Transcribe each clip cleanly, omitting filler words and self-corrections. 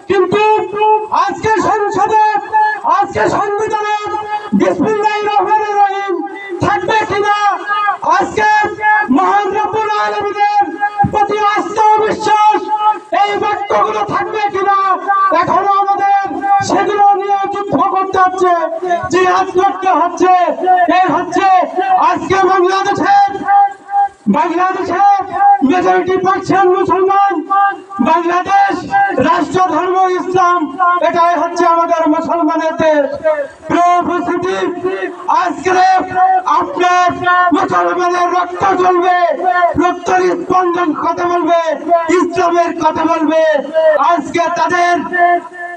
কিন্তু আজকে সংসদে, আজকে সংবিধানে বিসমিল্লাহির রহমানির রহিম থাকবে কিনা, আজকে মহান রব্বুল আলামিনের প্রতি আস্থা ও বিশ্বাস এই বাক্যগুলো থাকবে কিনা, এখনো আমাদের সেগুলো নিয়ে যুদ্ধ করতে হচ্ছে, জিহাদ করতে হচ্ছে। এই হচ্ছে আজকে বাংলাদেশের মেজরিটি পার্সেন্ট মুসলমান, বাংলাদেশ রাষ্ট্র ধর্ম ইসলাম, এটাই হচ্ছে আমাদের মুসলমানের দেশ। আজকে আপনার মুসলমানের রক্ত চলবে, রক্তের স্পন্দন কথা বলবে, ইসলামের কথা বলবে, আজকে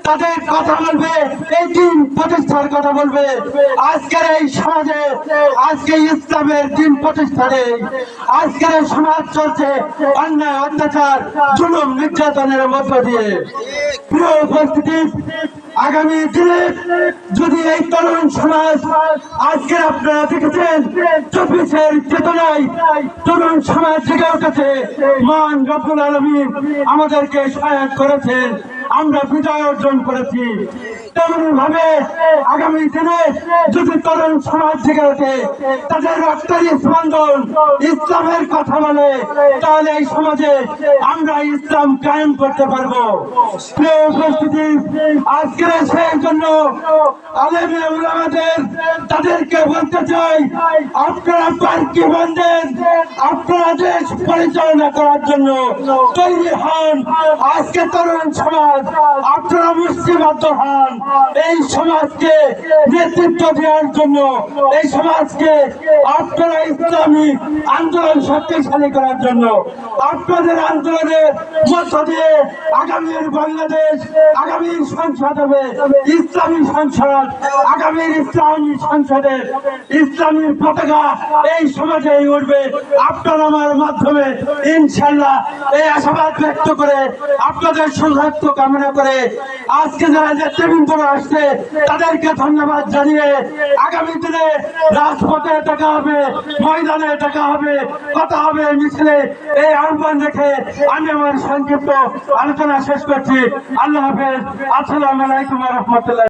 তাদের কথা বলবে, এই দিন প্রতিষ্ঠার কথা বলবে। আজকের এই সমাজে আজকে ইসলামের দিন প্রতিষ্ঠানে আজকের সমাজ চলছে অন্যায়, অত্যাচার, জুলুম, নির্যাতনের মধ্য দিয়ে। প্রিয় উপস্থিতি, আগামী দিনে যদি এই তরুণ সমাজ, আজকে আপনারা দেখেছেন 24-এর চেতনায় তরুণ সমাজ জেগে উঠেছে, মহান রব্বুল আলামিন আমাদেরকে সহায়ক করেছেন, আমরা বিজয় অর্জন করেছি। তেমনি ভাবে আগামী দিনে যদি তরুণ সমাজ জেগে ওঠে, তাদের রক্তের স্পন্দন ইসলামের কথা বলে, তাহলে এই সমাজে আমরা ইসলাম কায়েম করতে পারবো। প্রিয় উপস্থিতি, আজকে সেই জন্য আলেমে উলামাদের তাদেরকে বলতে চাই, আপনারা পার্টি বন্ধেন, আপনারা দেশ পরিচালনা করার জন্য তৈরি হন। আজকে তরুণ সমাজ আপনারা মুষ্টিবদ্ধ হন, এই সমাজকে নেতৃত্ব দেওয়ার জন্য, এই সমাজকে আপনারা ইসলামী আন্দোলন শক্তিশালী করার জন্য। আপনাদের আন্দোলনের মধ্য দিয়ে আগামীর বাংলাদেশ, আগামীর সংসদ হবে ইসলামী সংসদ, আগামীর ইসলামী সংসদের ইসলামী পতাকা এই সমাজে উঠবে আপনার আমার মাধ্যমে, ইনশাল্লাহ। এই আশাবাদ ব্যক্ত করে, আপনাদের সৌভাগ্য কামনা করে, আজকে যারা নেতৃবৃন্দরা আসছে তাদেরকে ধন্যবাদ জানিয়ে আগামী দিনে রাজপথে দেখা হবে, ময়দানে দেখা হবে, কথা হবে, মিছিলে, এই আহ্বান রেখে আমি আমার সংক্ষিপ্ত আলোচনা শেষ করছি। আল্লাহ হাফেজ। আসসালামু আলাইকুম ওয়া রাহমাতুল্লাহ।